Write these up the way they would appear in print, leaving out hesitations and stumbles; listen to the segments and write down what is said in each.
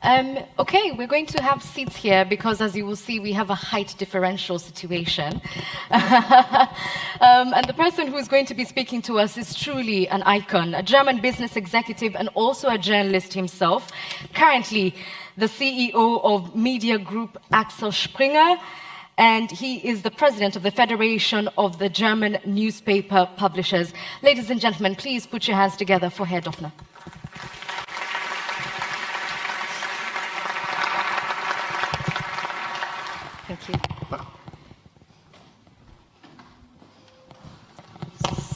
Okay, we're going to have seats here because, as you will see, we have a height differential situation. And the person who is going to be speaking to us is truly an icon, a German business executive and also a journalist himself. Currently, the CEO of media group Axel Springer, and he is the president of the Federation of the German Newspaper Publishers. Ladies and gentlemen, please put your hands together for Herr Döpfner. Thank you.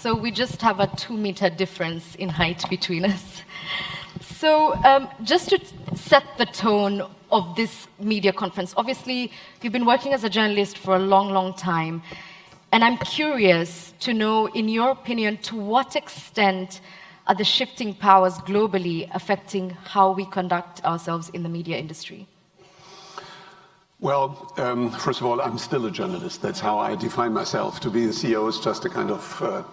So we just have a 2-meter difference in height between us. So just to set the tone of this media conference, obviously you've been working as a journalist for a long, long time. And I'm curious to know, in your opinion, to what extent are the shifting powers globally affecting how we conduct ourselves in the media industry? Well, first of all, I'm still a journalist. That's how I define myself. To be the CEO is just a kind of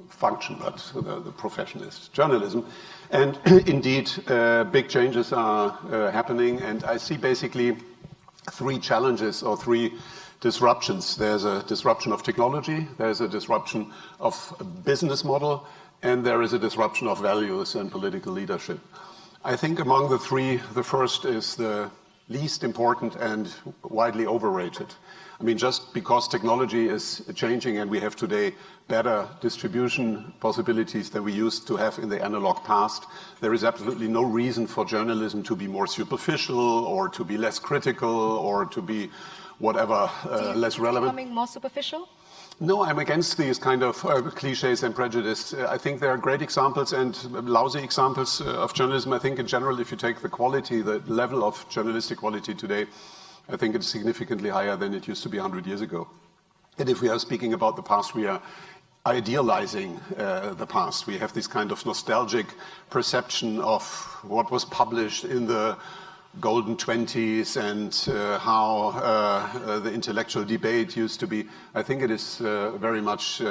function, but the profession is journalism. And indeed, big changes are happening. And I see basically 3 challenges or 3 disruptions. There's a disruption of technology, there's a disruption of a business model, and there is a disruption of values and political leadership. I think among the 3, the first is the least important and widely overrated. I mean, just because technology is changing and we have today better distribution possibilities than we used to have in the analog past, there is absolutely no reason for journalism to be more superficial or to be less critical or to be whatever, less relevant. Becoming more superficial? No, I'm against these kind of cliches and prejudice. I think there are great examples and lousy examples of journalism. I think in general, if you take the quality, the level of journalistic quality today, I think it's significantly higher than it used to be 100 years ago. And if we are speaking about the past, we are idealizing the past. We have this kind of nostalgic perception of what was published in the golden 20s and how the intellectual debate used to be. I think it is very much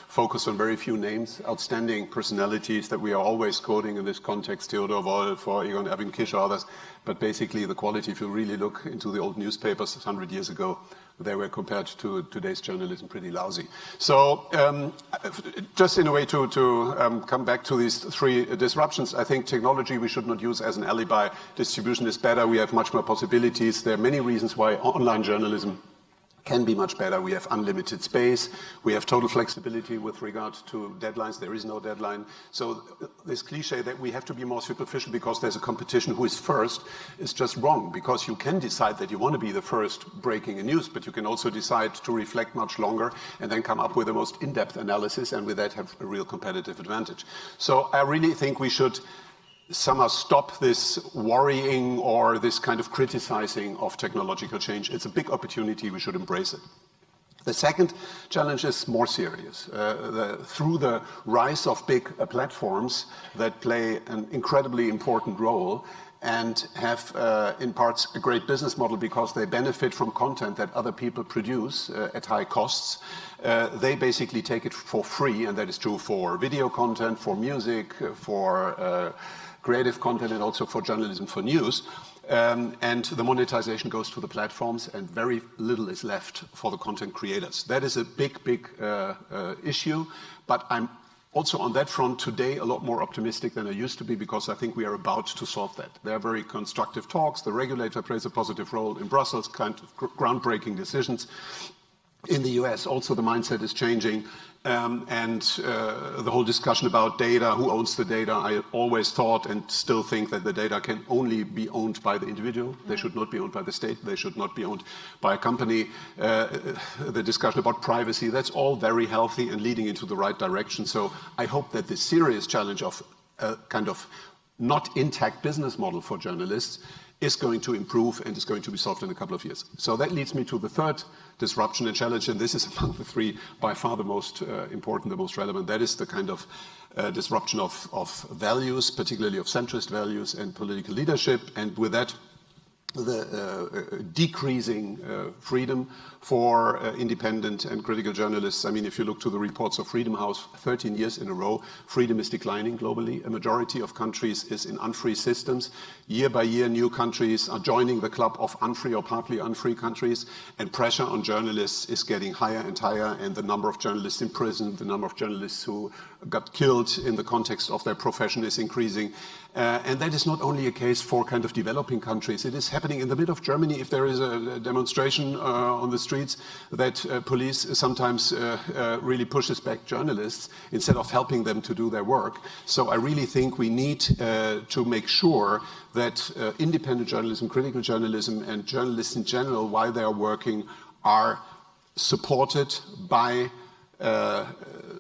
focused on very few names, outstanding personalities that we are always quoting in this context, Theodor Wolff or Egon Erwin Kisch or others. But basically the quality, if you really look into the old newspapers 100 years ago, they were compared to today's journalism pretty lousy. So just in a way to come back to these 3 disruptions, I think technology we should not use as an alibi. Distribution is better. We have much more possibilities. There are many reasons why online journalism can be much better. We have unlimited space. We have total flexibility with regard to deadlines. There is no deadline. So this cliche that we have to be more superficial because there's a competition who is first is just wrong, because you can decide that you want to be the first breaking a news, but you can also decide to reflect much longer and then come up with the most in-depth analysis, and with that have a real competitive advantage. So I really think we should somehow stop this worrying or this kind of criticizing of technological change. It's a big opportunity, we should embrace it. The second challenge is more serious. Through the rise of big platforms that play an incredibly important role and have in parts a great business model because they benefit from content that other people produce at high costs, they basically take it for free, and that is true for video content, for music, for creative content, and also for journalism, for news. And the monetization goes to the platforms and very little is left for the content creators. That is a big issue, but I'm also on that front today a lot more optimistic than I used to be, because I think we are about to solve that. There are very constructive talks. The regulator plays a positive role in Brussels, kind of groundbreaking decisions. In the US, also the mindset is changing. And the whole discussion about data, who owns the data, I always thought and still think that the data can only be owned by the individual. They should not be owned by the state. They should not be owned by a company. The discussion about privacy, that's all very healthy and leading into the right direction. So I hope that this serious challenge of a kind of not intact business model for journalists is going to improve and is going to be solved in a couple of years. So that leads me to the third disruption and challenge, and this is among the 3 by far the most important, the most relevant. That is the kind of disruption of values, particularly of centrist values and political leadership. And with that, decreasing freedom for independent and critical journalists. I mean, if you look to the reports of Freedom House, 13 years in a row, freedom is declining globally. A majority of countries is in unfree systems. Year by year, new countries are joining the club of unfree or partly unfree countries, and pressure on journalists is getting higher and higher, and the number of journalists in prison, the number of journalists who got killed in the context of their profession is increasing. And that is not only a case for kind of developing countries. It is happening in the middle of Germany. If there is a demonstration on the streets, that police sometimes really pushes back journalists instead of helping them to do their work. So I really think we need to make sure that independent journalism, critical journalism, and journalists in general, while they are working, are supported by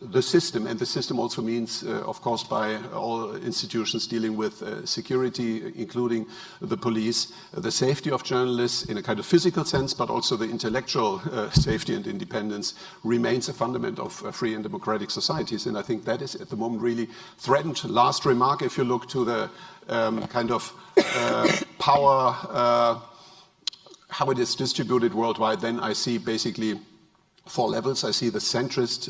the system, and the system also means, of course, by all institutions dealing with security, including the police, the safety of journalists in a kind of physical sense, but also the intellectual safety and independence remains a fundament of free and democratic societies, and I think that is at the moment really threatened. Last remark, if you look to the kind of power, how it is distributed worldwide, then I see basically 4 levels. I see the centrist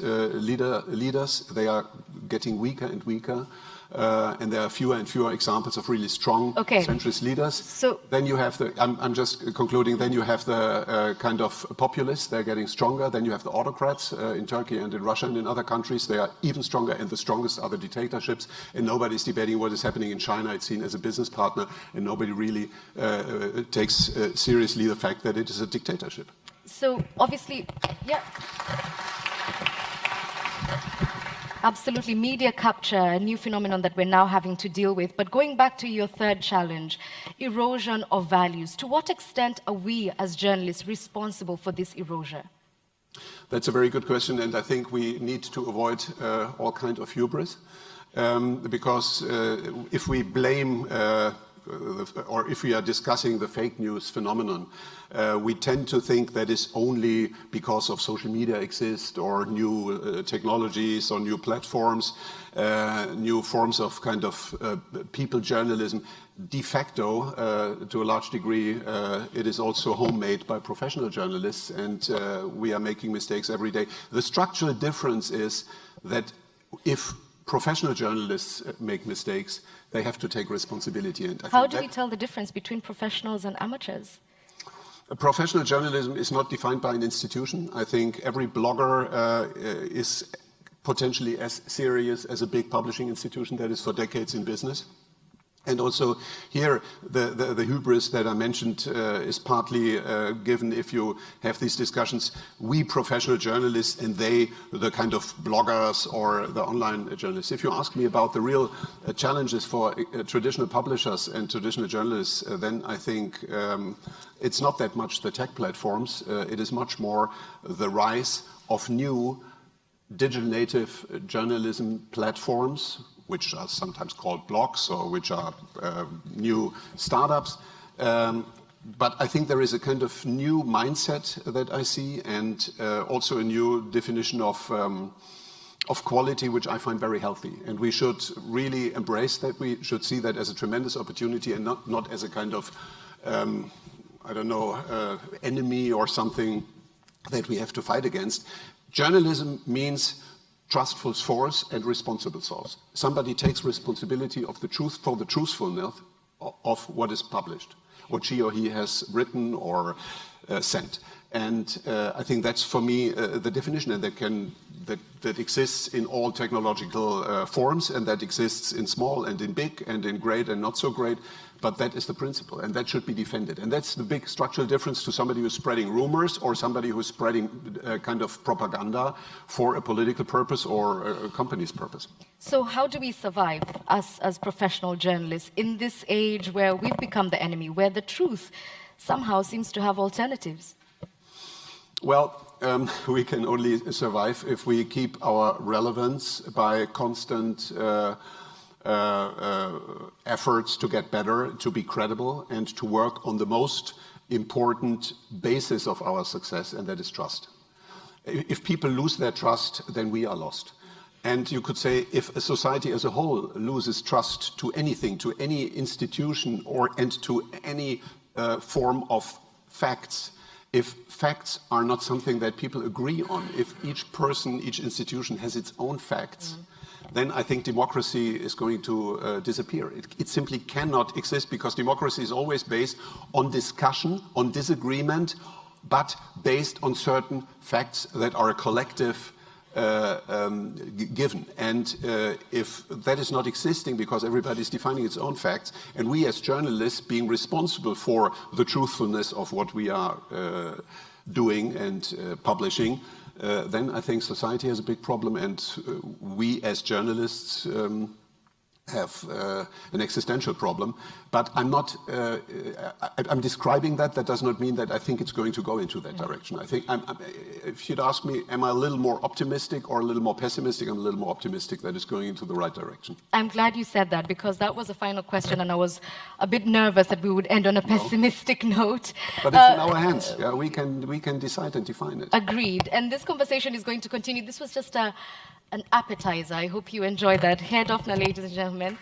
leaders. They are getting weaker and weaker, and there are fewer and fewer examples of really strong centrist leaders. So then you have the, I'm just concluding, then you have the kind of populists. They're getting stronger. Then you have the autocrats in Turkey and in Russia and in other countries. They are even stronger, and the strongest are the dictatorships, and nobody's debating what is happening in China. It's seen as a business partner, and nobody really takes seriously the fact that it is a dictatorship. So obviously, yeah, absolutely, media capture, a new phenomenon that we're now having to deal with. But going back to your third challenge, erosion of values, to what extent are we as journalists responsible for this erosion? That's a very good question, and I think we need to avoid all kind of hubris, because if we blame or if we are discussing the fake news phenomenon, we tend to think that is only because of social media exist, or new technologies, or new platforms, new forms of kind of people journalism. De facto, to a large degree, it is also homemade by professional journalists, and we are making mistakes every day. The structural difference is that if professional journalists make mistakes, they have to take responsibility. And how do we tell the difference between professionals and amateurs? Professional journalism is not defined by an institution. I think every blogger is potentially as serious as a big publishing institution that is for decades in business. And also here, the hubris that I mentioned is partly given if you have these discussions. We professional journalists and they, the kind of bloggers or the online journalists. If you ask me about the real challenges for traditional publishers and traditional journalists, then I think it's not that much the tech platforms. It is much more the rise of new digital native journalism platforms, which are sometimes called blogs, or which are new startups. But I think there is a kind of new mindset that I see, and also a new definition of quality, which I find very healthy. And we should really embrace that. We should see that as a tremendous opportunity, and not as a kind of, I don't know, enemy or something that we have to fight against. Journalism means trustful source and responsible source. Somebody takes responsibility of the truth for the truthfulness of what is published, what she or he has written or sent. And I think that's for me the definition, and that exists in all technological forms, and that exists in small and in big and in great and not so great. But that is the principle, and that should be defended. And that's the big structural difference to somebody who's spreading rumors or somebody who's spreading kind of propaganda for a political purpose or a company's purpose. So how do we survive, us as professional journalists, in this age where we've become the enemy, where the truth somehow seems to have alternatives? Well, we can only survive if we keep our relevance by constant efforts to get better, to be credible, and to work on the most important basis of our success, and that is trust. If people lose their trust, then we are lost. And you could say if a society as a whole loses trust to anything, to any institution, and to any form of facts. If facts are not something that people agree on, if each person, each institution has its own facts, then I think democracy is going to disappear. It simply cannot exist, because democracy is always based on discussion, on disagreement, but based on certain facts that are a collective given. And if that is not existing because everybody is defining its own facts, and we as journalists being responsible for the truthfulness of what we are doing and publishing, then I think society has a big problem, and we as journalists have an existential problem. But I'm not, I'm describing that. That does not mean that I think it's going to go into that direction. I think, if you'd ask me, am I a little more optimistic or a little more pessimistic? I'm a little more optimistic that it's going into the right direction. I'm glad you said that, because that was the final question, and I was a bit nervous that we would end on a pessimistic note. But it's in our hands. Yeah, we can decide and define it. Agreed. And this conversation is going to continue. This was just an appetizer. I hope you enjoyed that. Herr Döpfner, ladies and gentlemen.